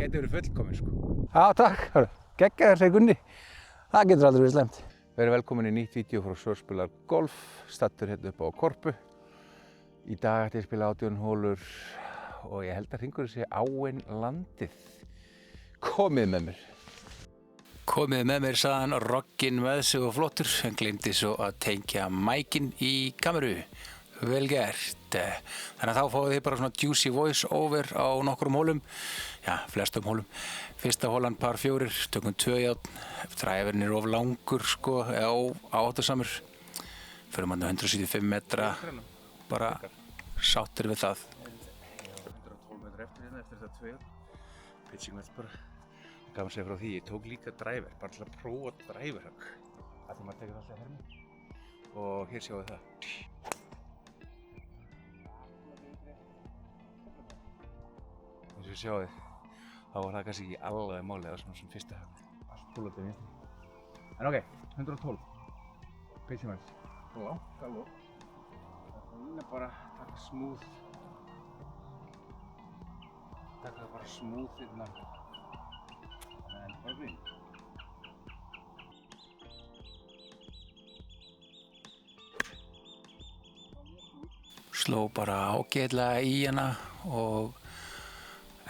gæti verið fullkomin sko. Já, takk. Geggjaður, segir Gunni. Það getur aldrei verið slæmt. Verið velkomin í nýtt vídeo frá Sörspilar Golf, stattur hérna upp á Korpu. Í dag ætti ég að spila 18 hólur og ég held að hringurinn sé Áin landið. Komið með mér. Komið með mér, sagðan, rogginn með sig og flottur. Hann gleymdi svo að tengja mækinn í kameru. Vel gert. Þannig að þá fáið þið bara svona juicy voice over á nokkrum hólum. Já, flestum hólum. Fyrsta hólan par 4, tökum 2 járn. Dræfurinn of langur sko, eða áhættusamur. Förum hann 175 metra. Bara sáttir við það. 112 metra eftir hérna, eftir þetta 2 járn. Pitching wedge bara. Gaman að segja frá því, ég tók líka dræver, bara til að prófa dræverhögg. Það maður tekur alltaf hermi. Og hér sjáum við það. Eins og við sjáum við, þá var það kannski ekki alveg málið, það var svona sem fyrsta högg. Allt púlandi vinstri. En ok, 112. Pitching wedge. Langt alveg. Það er bara taka smooth. Taka það bara smooth innan. Sló bara ágætlega í hana og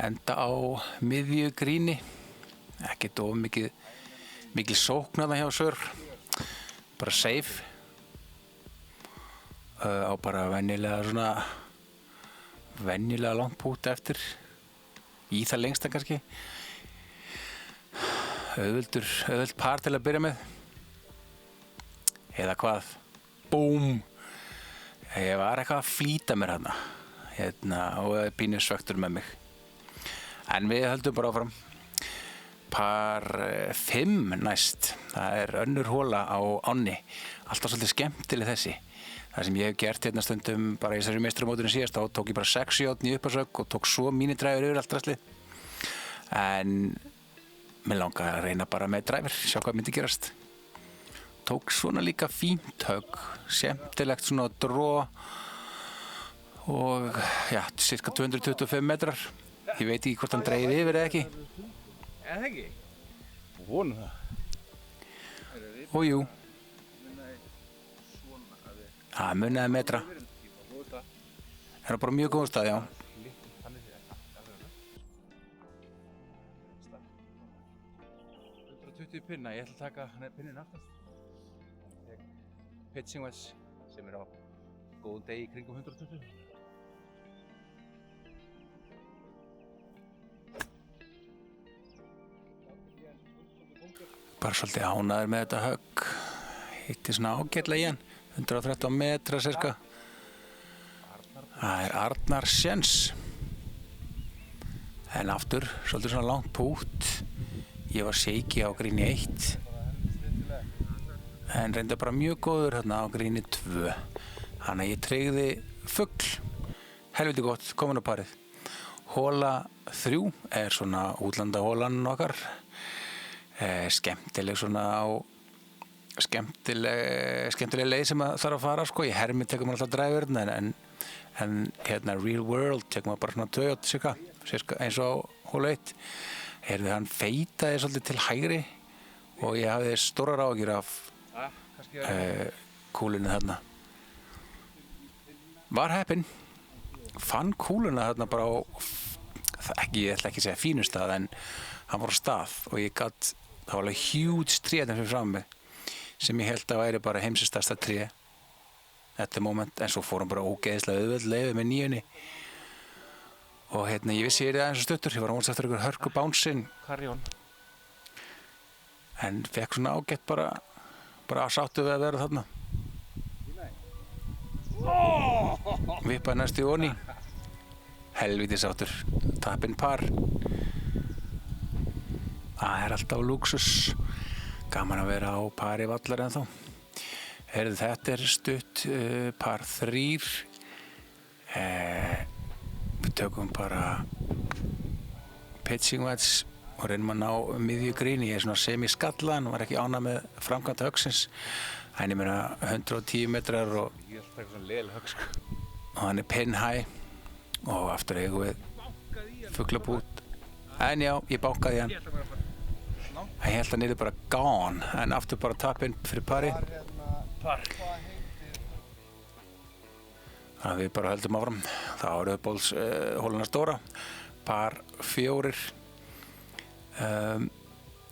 enda á miðju gríni. Ekkert of mikil sókn þarna hjá Sör. Bara safe. Á bara venjulega langt pút eftir. Í það lengsta kannski. Auðvelt par til að byrja með. Eða hvað? Búm! Ég var eitthvað að flýta mér hérna og pínu svektur með mig. En við höldum bara áfram. Par 5 næst. Það er önnur hóla á ánni. Alltaf svolítið skemmtileg þessi. Það sem ég hef gert hérna stundum bara í þessari meistaramótinu síðast, þá tók ég bara 6 járn í uppásögg og tók svo mínidræfur yfir allt draslið. En mér langaði að reyna bara með dræfur, sjá hvað myndi gerast. Tók svona líka fínt högg, skemmtilegt svona dró og já, cirka 225 metrar. Ég veit ekki hvort hann dreif yfir eða ekki. Eða ekki? Vonum það. Og jú. Það munnaði metra. Það er bara mjög góð stað, já. 120 pinna, ég ætla að taka pinnin aftast. Pitching wedge sem er á góðum degi í kringum 120. Bara svolítið ánægður með þetta högg. Hitti svona ágætlega í hann. 113 metra cirka. Það er Arnar Sjens. En aftur, svolítið svona langt pút. Ég var shaky á gríni 1. En reyndi bara mjög góður hérna á gríni 2. Þannig að ég tryggði fugl. Helviti gott, komin á parið. Hóla 3 er svona útlandahólan okkar. Skemmtileg svona á skemmtileg leið sem það þarf að fara sko. Í hermi tekur maður alltaf dræfurinn en hérna real world tekur maður bara svona 2 cirka eins og á hóla 1. Heyrðu, hann feitaði svolítið til hægri og ég hafði stórar áhyggjur af kúlunni þarna. Var heppinn. Fann kúluna þarna bara á, ég ætla ekki að segja fínu stað, en hann var á stað og ég gat, það var alveg huge tré fyrir fram mig sem ég held að væri bara heimsins stærsta tré þetta moment, en svo fór hann bara ógeðislega auðveld leiðið með 9. Og hérna, ég vissi ég er aðeins stuttur, ég var að vonast eftir einhver hörku bánsinn, Karjón. En fekk svona ágætt bara sáttu við að vera þarna. Vippaði næst í onni. Helviti sáttur, tappinn par. Það er alltaf lúxus. Gaman að vera á pari vallar ennþá. Heyrðu, þetta er stutt par 3. Við tökum bara pitching wedge og reynum að ná miðju gríni. Ég er svona semi-skallaðan, var ekki ánægður með framkvæmd höggsins. En ég meina 110 metrar og Ég ætla að taka svona leiðileg högg sko. hann er pin high og aftur eigum við fuglabút En já, ég bánkaði hann. Ég ætla bara að fara. Ég held að hann yrði bara gone, en aftur bara tap inn fyrir pari. Par. Þannig að við bara höldum áfram. Það var uppbóls hóluna stóra. Par 4.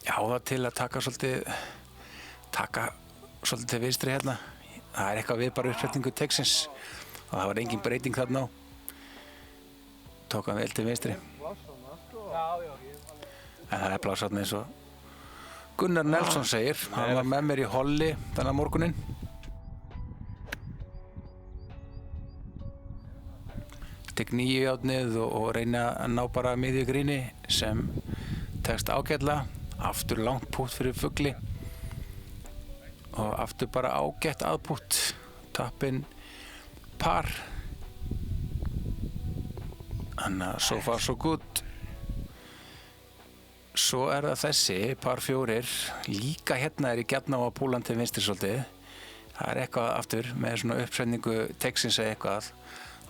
Já, það til að taka svolítið til vinstri hérna. Það er eitthvað við bara uppsetningu teksins og það var engin breyting þarna á. Tók hann vel til vinstri. En það er plásarna eins og Gunnar Nelson segir. Hann var með mér í Holli þennan morguninn. Tek 9 járnið og reyna að ná bara miðju gríni sem tekst ágætlega. Aftur langt pútt fyrir fugli og aftur bara ágætt aðpútt. Tappinn par. Þannig að so far so good. Svo er það þessi, par 4. Líka hérna er ég gjarna á að púla hann til vinstri svolítið. Það er eitthvað aftur með svona uppsetningu texins eða eitthvað.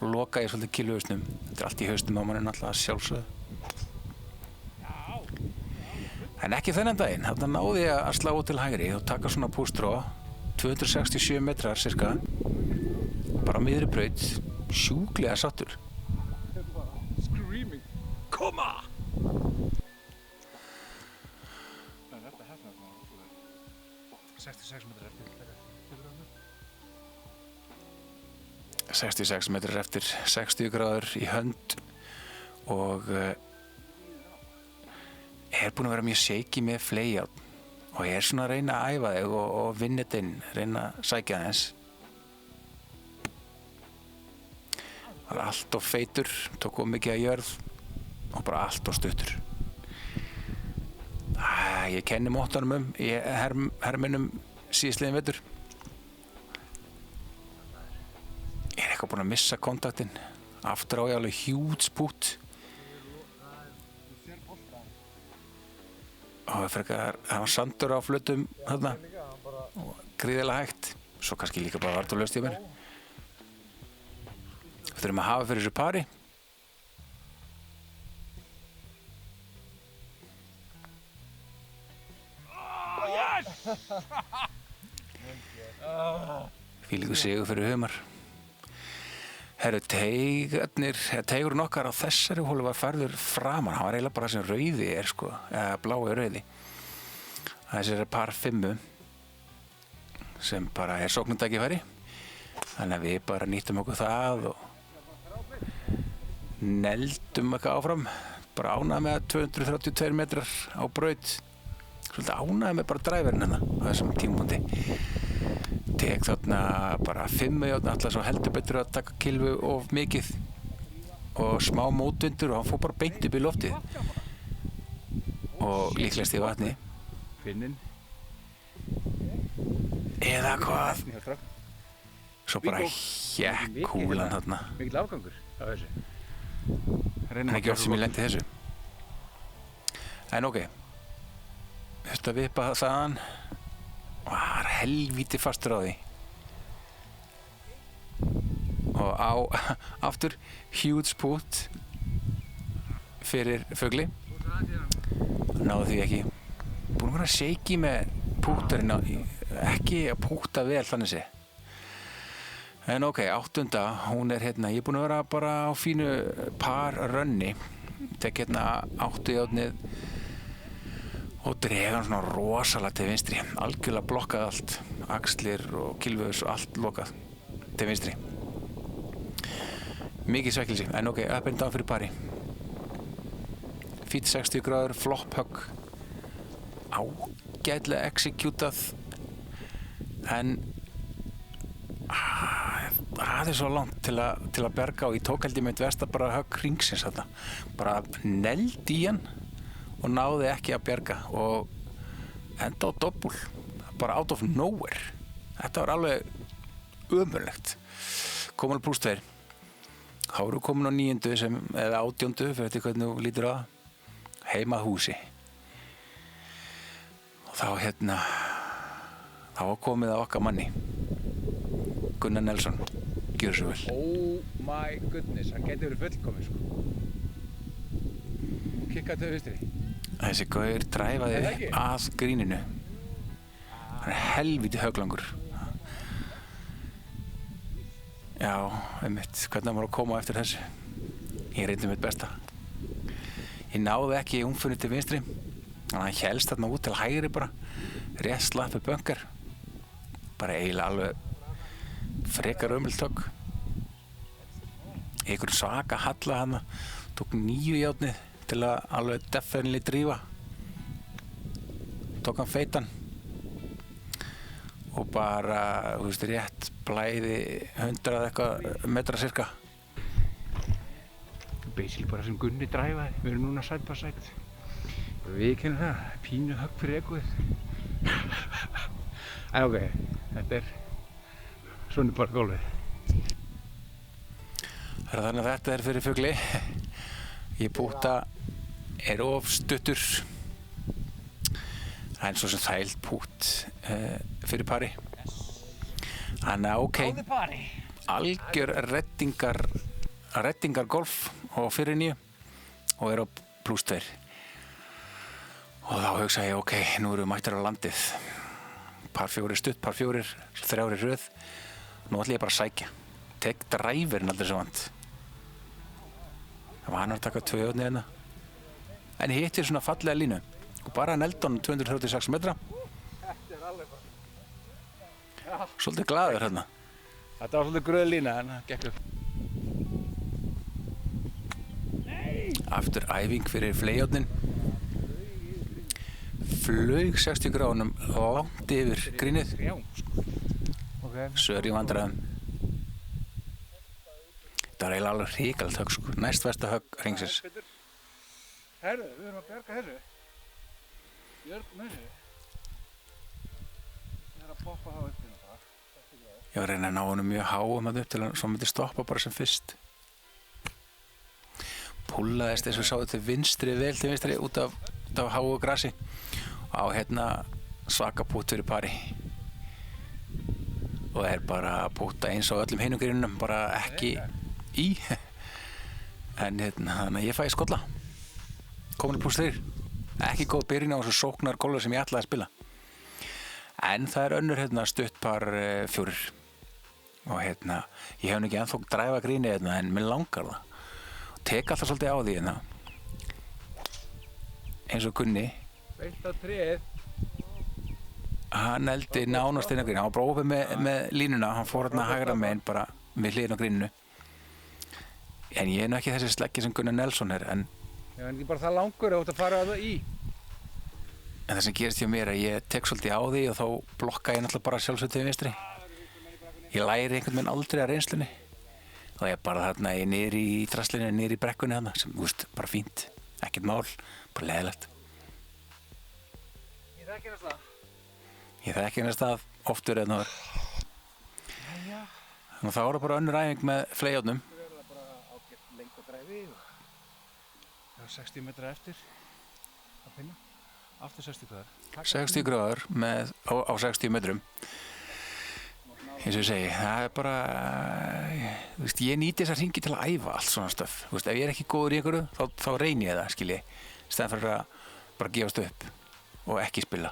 Loka ég svolítið kilhuhausnum. Þetta er allt í hausnum á manni náttúrulega sjálfsögðu. En ekki þennan daginn. Þarna náði ég að slá út til hægri og taka svona pústró. 267 metrar cirka. Bara á miðri braut. Sjúklega sáttur. Screaming. Koma! 66 metrar eftir. 66 metrar eftir, 60 gráður í hönd og er búinn að vera mjög shaky með fleygjátt og ég er svona að reyna að æfa þig og vinna þetta inn, reyna að sækja þess. Það var allt of feitur, tók of mikið að jörð og bara allt of stuttur. Ég kenni móttanum í herminum síðastliðin vetur. Ég er eitthvað búinn að missa kontaktinn. Aftur á ég alveg hjúts pút. Og það var sandur á flötum þarna og gríðilega hægt. Svo kannski líka bara vartulaust í mér. Við þurfum að hafa fyrir þessu pari. Fílíkur sigur fyrir Humar. Herru, teigurinn okkar á þessari hólu var færður framan. Hann var eiginlega bara sem rauði er sko, eða blái rauði. Þessi er par 5 sem bara er sóknartækifæri. Þannig að við bara nýttum okkur það og neldum eitthvað áfram. Bara ánægði með 232 metrar á braut. Svolítið ánægði með bara dræverinn hérna á þessum tímapunkti. Tek þarna bara 5 járn, alltaf svo heldur betur að taka kilfu of mikið og smá mótvindur og hann fór bara beint upp í loftið og líklegast í vatni. Finninn. Eða hvað? Svo bara hékk kúlan þarna. Mikill afgangur á þessu. En ekki oft sem ég lendi þessu. En ok. Þurfti að vippa það þaðan. Var helvíti fastur á því. Og aftur huge pút fyrir fugli. Náðu því ekki. Búinn að vera shaky með pútarinn ekki að púta vel þannig sé. En ok, 8. hún er hérna, ég er búinn að vera bara á fínu par rönni. Tek hérna 8 járnið og drega hann svona rosalega til vinstri. Algjörlega blokkað allt, axlir og kilfuðs og allt lokað til vinstri. Mikið svekkelsi, en ok, up and down fyrir pari. Fít 60 gráður, flop högg. Ágætlega executað, en það er svo langt til að berga og ég tók held ég mitt versta bara högg hringsins þarna. Bara neldi í hann og náði ekki að bjarga og enda á doppul, bara out of nowhere. Þetta var alveg ömurlegt. Komin á +2. Þá erum við komin á 9. eða 18. fyrir þetta hvernig þú lítur á það. Heima að húsi. Og þá þá var komið að okkar manni. Gunnar Nelson. Gjörðu svo vel. Oh my goodness, hann gæti verið fullkominn sko. kikka til vinstri. Þessi gaur dræfaði Er það ekki? að gríninu. Hann helviti höglangur. Já, einmitt, hvernig maður að koma eftir þessu. Ég reyndi mitt besta. Ég náði ekki umfunni til vinstri. Þannig að hann hélst þarna út til hægri bara. Rétt slappi böngar. Bara eiginlega alveg frekar ömultök. Einhver svaka halla hana. Tók 9 járnið til að alveg definitely drífa. Tók hann feitan. Og bara, þú veist, rétt blæði 100 eitthvað metra cirka. Basically bara sem Gunni dræfaði. Við erum núna side by side. Við kennum það, pínu högg fyrir egoið. En ok, þetta er svona bara gólfið. Þannig að þetta er fyrir fugli. Ég búta er of stuttur. Það er svo sem þægild pút fyrir pari. Þannig að ok, algjör reddingar golf og fyrir 9 og er á +2. Og þá hugsa ég, ok, nú erum við mættir á landið. Par 4 stutt, par 4, 3 í röð. Nú ætlum ég bara að sækja. Tek dræfirinn aldrei sem vant. Það var hann að taka 2 járnið hérna. En ég hittir svona fallega línu. Og bara Neldon 236 metra. Þetta er alveg bara. Svolítið glaður hérna. Þetta var svolítið gröð lína en það gekk upp. Aftur æfing fyrir fleijárnin. Flaug 60 gráðunum langt yfir grínið. Já, sko. Ok. Sör í vandræðum. Það var eiginlega alveg hrikalegt högg sko. Næst versta högg hringsins. Herðu, við erum að bjarga þessu. Björgum þessu. Það er að poppa það upp hérna bara. Ég var að reyna að ná honum mjög háum þarna upp til að svo myndi stoppa bara sem fyrst. Púllaðist eins og sáðu til vinstri út af háu grasi. Á hérna svaka pút fyrir pari. Og er bara að púta eins og öllum hinum grínunum, bara ekki í. En hérna, þannig að ég fæ skolla. Komin í +3. Ekki góð byrjun á þessu sóknar golfi sem ég ætlaði að spila. En það er önnur hérna stutt par 4. Og hérna, ég hef nú ekki ennþá dræfa grínið hérna en mér langar það. Og tek alltaf svolítið á því hérna. Eins og Gunni. Beint á tréð. Hann eldi nánast inn á gríninu. Hann var bara opið með línuna. Hann fór hérna hægra megin bara við hliðina á gríninu. En ég er nú ekki þessi sleggi sem Gunnar Nelson er. En Já, en ekki bara það langur að þú ert að fara að það í. það sem gerist hjá mér er að ég tek svolítið á því og þá blokka ég náttúrulega bara sjálfsögðu til vinstri. Ég læri einhvern veginn aldrei að reynslunni. Og ég bara þarna niður í draslinu, niður í brekkunni þarna sem, þú veist, bara fínt. Ekkert mál, bara leiðilegt. Ég þekki hérna stað. Ég þekki hérna stað oftur en það. Jæja. Þannig að þá er það bara önnur æfing með fleijárnum. Það er bara ágætt lengt að dræfi og það er 60 metra eftir að finna. Aftur 60 gráður. 60 gráður á 60 metrum. Eins og ég segi, það er bara, þú veist, ég nýti þessar hringi til að æfa allt svona stöf. Þú veist, ef ég er ekki góður í einhverju, þá reyni ég það, skilji. Í stæðan fyrir að bara gefast upp og ekki spila.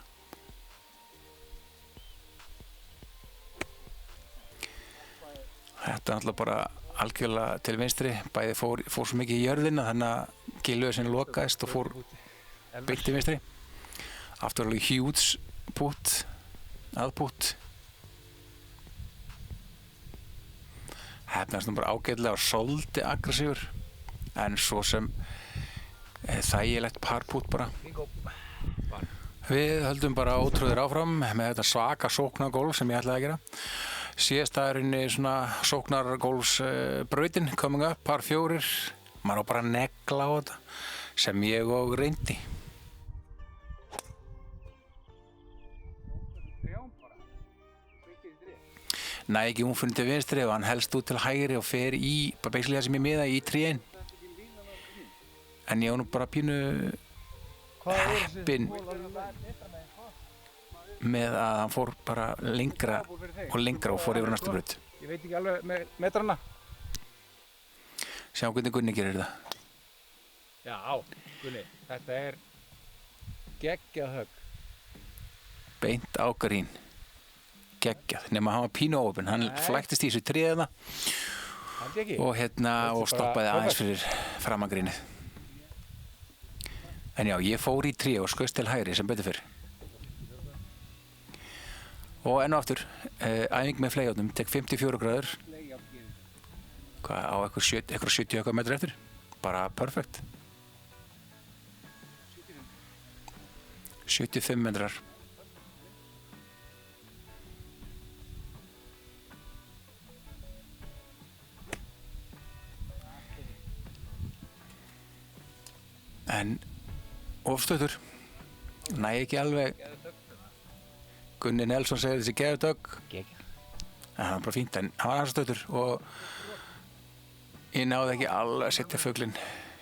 Þetta er náttúrulega bara algjörlega til vinstri. Bæði fór svo mikið í jörðina, þannig að gilluðu sinni lokaðist og fór beint til vinstri. Aftur alveg huge pút, aðpút. Hefnast nú bara ágætlega og svolítið aggressífur. En svo sem þægilegt parpút bara. Við höldum bara ótrúðir áfram með þetta svaka sóknargólf sem ég ætlaði að gera. Síðastæðurinn er svona sóknargólfsbrautin coming up, par 4. Maður á bara að negla á þetta sem ég og reyndi. Næ ekki umfunni til vinstri og hann helst út til hægri og fer í, bara basically það sem ég miða í tréin. En ég var nú bara pínu heppinn með að hann fór bara lengra og lengra og fór yfir næstu braut. Ég veit ekki alveg með metrana. Sjá hvernig Gunni gerir það. Já, Gunni, þetta er geggjað högg. Beint á grín. Geggjað. Nema hann var pínu óopinn. Hann flæktist í þessu tréðna Held ég ekki. og og stoppaði aðeins fyrir framagrínið. En já, ég fór í tré og skaust til hægri sem betur fyrr. Og enn og aftur, æfing með fleygjónum, tek 54 gráður. Hvað, á eitthvað 70 eitthvað metri eftir? Bara perfekt. 75 metrar. En ofstöður, næ ekki alveg. Gunni Nelson segir þessi geðutögg. Það var bara fínt, en hann var aðeins stöður og ég náði ekki alveg að setja fuglinn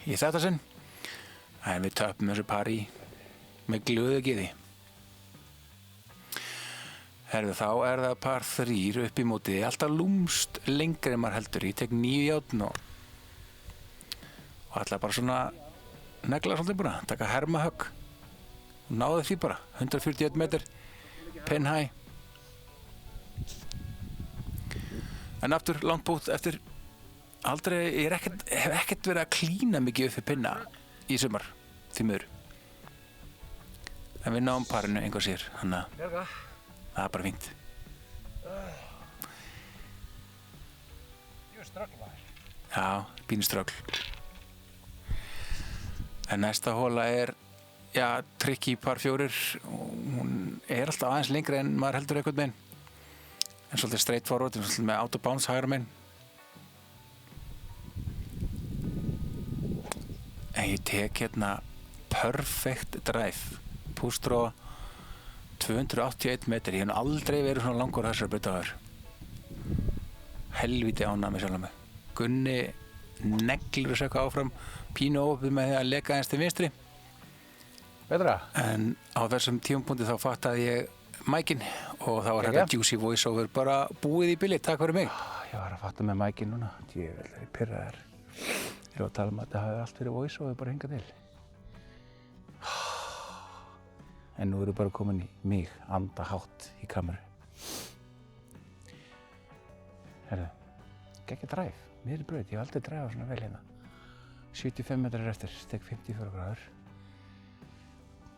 í þetta sinn. En við töpum þessu par í með glöðu geði. Herðu, þá er það par 3 upp í mótið, alltaf lúmst lengri en maður heldur. Ég tek 9 járn og ætla bara svona negla svolítið bara, taka hermahögg og náði því bara, 141 metr, pin high. En aftur langt bút eftir aldrei, ég hef ekkert verið að klína mikið upp fyrir pinna í sumar, því miður. En við náum parinu einhver sér, þannig að það er bara fínt. Jú, ströggl maður. Já, pínu ströggl. En næsta hóla er, já, tricky par 4. Hún er alltaf aðeins lengri en maður heldur einhvern veginn. En svolítið straight forward, svolítið með autobounce hægra megin. En ég tek hérna perfect drive. Pústróa 281 metri. Ég hef aldrei verið svona langur þessari braut áður. Helvíti ánægð með sjálfan mig. Gunni neglur þessu eitthvað áfram. Pínu óöfnið með því að leka aðeins til vinstri. Betra? En á þessum tímapunkti þá fattaði ég mækinn og þá var þetta juicy voiceover bara búið í bili. Takk fyrir mig. Ég var að fatta með mækinn núna. Djöfull er ég pirraður. Ég var að tala um að þetta hafi allt verið voiceover bara hingað til. En nú erum við bara komin í mig, anda hátt í kameru. Herðu, geggjað drive, miðri braut. Ég hef aldrei drifað svona vel hérna. 75 metrar eftir, tek 54 gráður.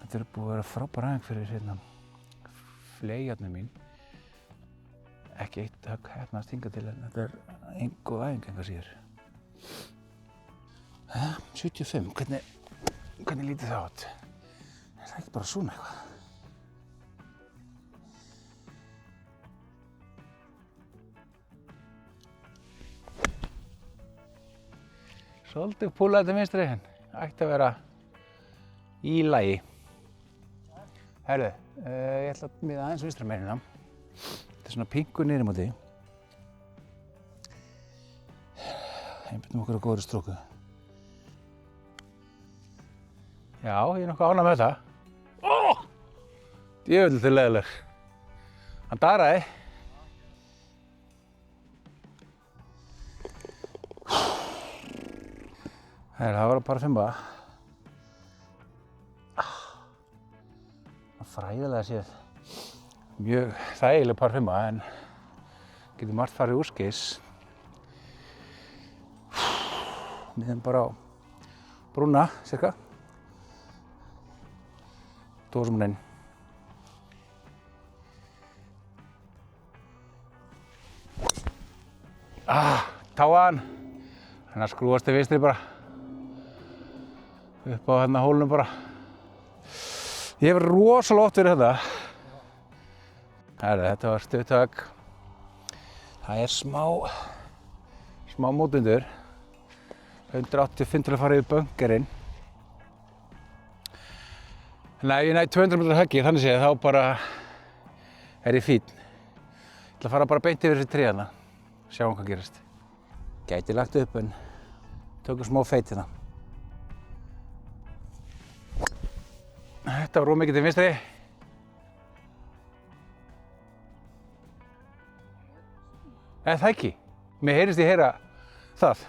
Þetta er búið að vera frábær æfing fyrir hérna fleygjarnir mín. Ekki eitt högg hérna að stinga til, en þetta er ein góð æfing enga síður. 75, hvernig lítið það át? Er það ekki bara svona eitthvað? Svolítið púlaði til vinstri, en ætti að vera í lagi. Herðu, ég ætla að miða aðeins vinstra meinina. Þetta er svona pingu niður í móti. Einbeitum okkur á góðri stróku. Já, ég er nokkuð ánægð með þetta. Djöfull til leiðilegur. Hann daraði. Það var bara 5. Fræðilega séð mjög þægileg par 5, en getur margt farið úrskeiðis. Miðum bara á brúna, cirka. Dósum hún inn. Táan. Þannig að skrúast til vinstri bara. Upp á hérna hólunum bara. Ég hef rosalega oft verið þetta. Þetta var stutt högg. Það er smá mótundur. 185 til að fara yfir bunkerinn. Þannig að ef ég næ 200 metrar höggi, þannig séð, þá bara er ég fínn. Ég ætla að fara bara beint yfir þessi tré hérna. Sjáum hvað gerast. Gæti lagt upp, en tökum smá feit hérna. Þetta var mikið til vinstri. Eða það ekki. Mér heyrist ég heyra það.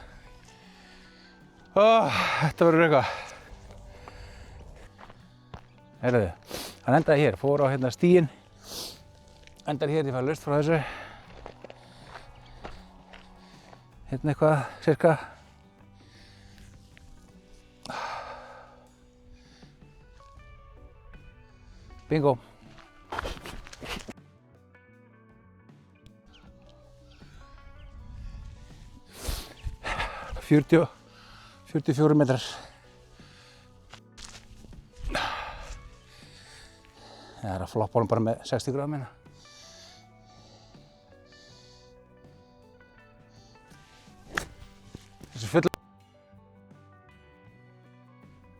Þetta verður eitthvað. Heyrðu, hann endaði hér, fór á hérna stíginn. Endar hér, ég fæði laust frá þessu. Hérna eitthvað, cirka. Bingo. Það 44 metrar. Það er að floppa honum bara með 60 gráðum hérna. Þessi full...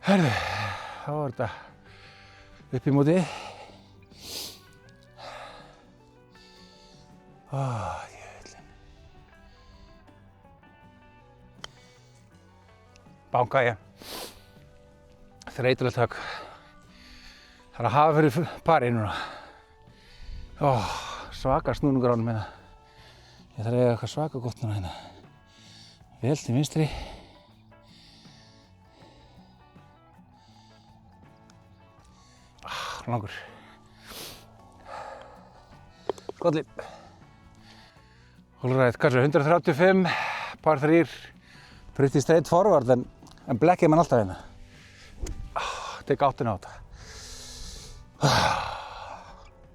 Herðu, þá var þetta upp í móti. Jöfullinn. Banka ég. Þreytulegt högg. Það er að hafa fyrir pari núna. Svaka snúningur á honum hérna. Ég þarf að eiga eitthvað svaka gott núna hérna. Vel til vinstri. Langur. Skolli. Allrætt, hvað er 135, par 3. Pretty straight forward en blekkið mann alltaf hérna. Tek áttina á þetta.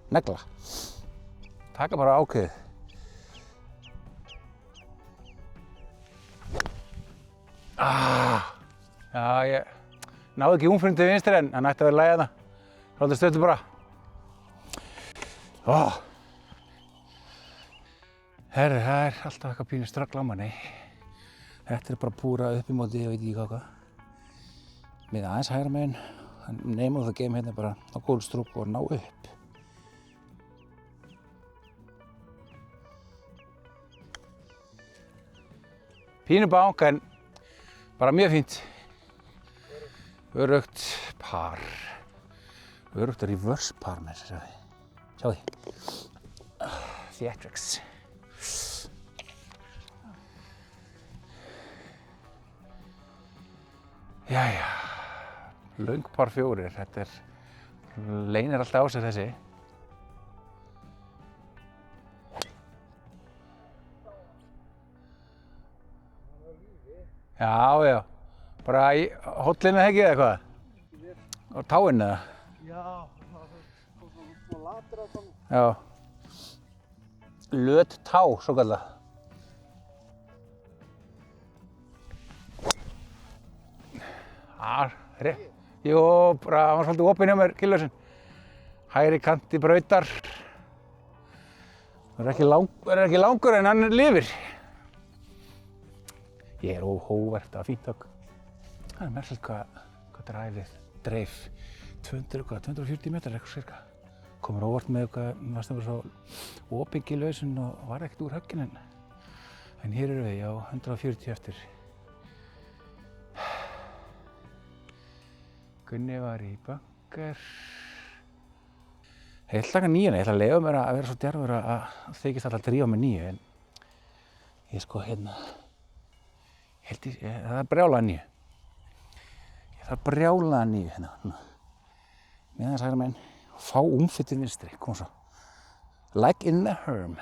Negla. Taka bara ákveðið. Já, ég náði ekki umfyrir til vinstri en hann ætti að vera lægja það. Svolítið stöttu bara. Herri, það er alltaf eitthvað pínu ströggl á manni. Þetta er bara púra upp í móti, ég veit ekki hvað. Með aðeins hægra megin. Name of the game hérna bara á gólfstrúk og ná upp. Pínu bank en bara mjög fínt. Öruggt par. Öruggt reverse par með þessu. Sjá því. Theatrics. Jæja. Löng par 4, þetta leynir alltaf á sig þessi. Já, bara í hóllinu ekki eða hvað? Á táinn eða? Já, það kom svona latur á þannig. Já. Löt tá, svo kallað. Rétt. Jú, bara hann var svolítið opinn hjá mér, Killausin. Hægri kanti brautar. Verður ekki langur en hann lifir. Ég er óhóvert að fínt högg. Það er merkilegt hvað dræfið dreif. 240 metrar eitthvað cirka. Komur óvart með eitthvað, varst einhver svo opinn Killausin og var ekkert úr höggin en hér eru við á 140 eftir. Gunni var í bunker. Ég ætla að taka 9, ég ætla að leyfa mér að vera svo djarfur að þykist alltaf að drífa með 9 en ég sko hérna, það er brjálaða 9. Ég þarf brjálaða 9 hérna. Með þess hægra megin, fá umfyttir vinstri, kom svo. Like in the Herm.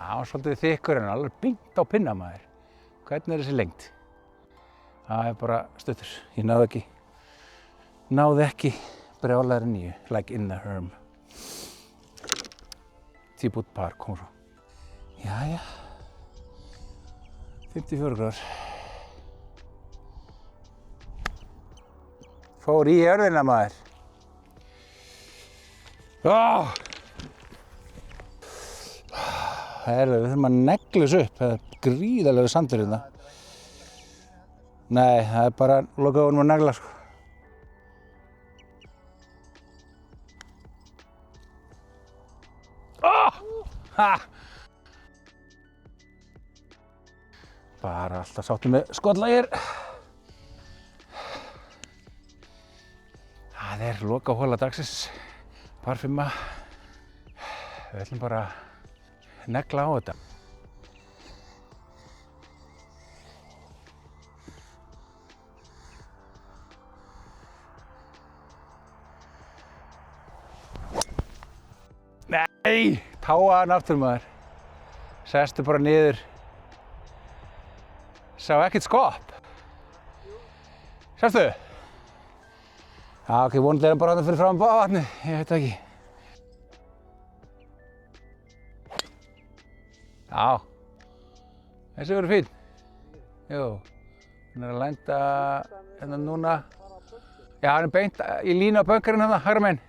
Það var svolítið þykkur en alveg beint á pinna maður. Hvernig er þessi lengd? Það er bara stuttur. Ég náði ekki brjálæðri 9, like in the Herm. Tíbút par, kom svo. Jæja. 54 gráður. Fór í jörðina maður. Herðu, við þurfum að negla þessu upp, það er gríðarlegur sandur hérna. Nei, það er bara að loka honum að negla sko. Bara alltaf sáttum með skollagir. Það er loka hóla dagsins, par 5. Við ætlum bara negla á þetta. Nei, táaðan aftur maður. Sestu bara niður. Sá ekkert skopp. Sérstu? Já, ok, vonandi er hann bara þarna fyrir fram vatnið. Ég veit það ekki. Já. Þessi verður fín. Jú. Hann er að lenda hérna núna. Já, hann er beint í línu á bunkarinn hérna, hægra megin.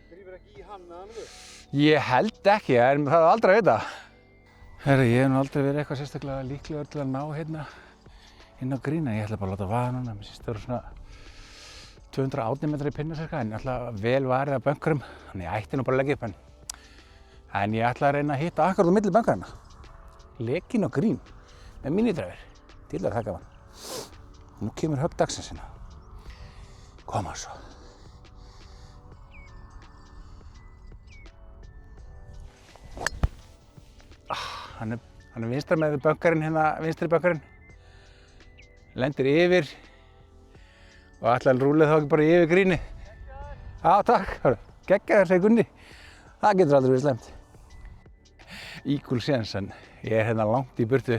Það drýfur ekki í hann með hann við? Ég held ekki, en það er aldrei að vita. Herri, ég hef nú aldrei verið eitthvað sérstaklega líklegur til að ná hérna inn á grína. Ég ætla bara að láta vaða núna. Mér sést það eru svona 280 metrar í pinna cirka, en ég ætla vel varið af bunkarum. Þannig ég ætti nú bara að leggja upp en ég ætla að reyna að hitta akkurat á milli bunkarana. Lekin á grín með minidræfir. Til það gaman. Nú kemur högg dagsins hérna. Koma svo. Hann er vinstra með bunkarinn hérna, vinstri bunkarinn. Lendir yfir og ætla að rúla þá ekki bara yfir gríni. Já, takk. Geggjaður, segir Gunni. Það getur aldrei verið slæmt. Equal séns, en ég er hérna langt í burtu.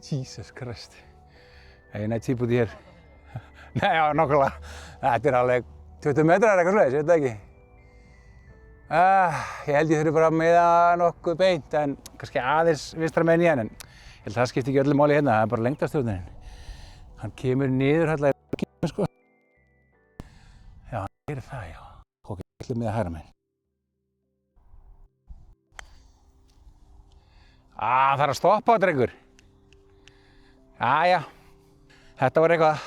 Jesus Christ. Það er nætt típút í hér. Nei, já, nokkulega. Þetta er alveg 20 metrar eða eitthvað svoleiðis, ég veit það ekki. Ég held ég þurfi bara að miða nokkuð beint, en kannski aðeins vinstra meginn í hann, en ég held það skipti ekki öllu máli hérna, það er bara lengdarstjórnin. Hann kemur niður hérna í rökkinu, sko. Já, hann gerir það, já. Ok, ég ætla miða hægra meginn. Það er að stoppa á, drengur. Jæja, þetta var eitthvað.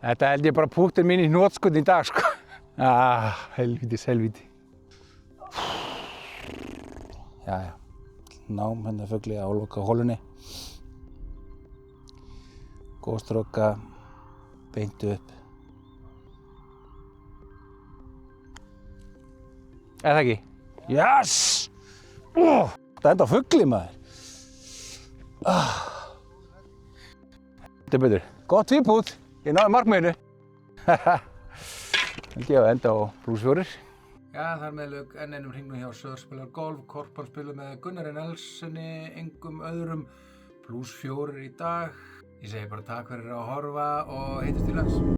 Þetta held ég bara púktin mín í hnotskurn í dag, sko. Helvítis helvíti. Jæja, nám hérna fugli á loka holunni. Góð stróka, beint upp. Eða ekki? Yes! Það enda á fugli, maður. Þetta er betur. Gott tvípút. Ég náði markmiðinu. Held ég að enda á +4. Já, þar með lauk enn einum hringnum hjá Söður spilar golf. Korpan spilar með Gunnari Nelsoni, engum öðrum. +4 í dag. Ég segi bara takk fyrir að horfa og hittist til hans.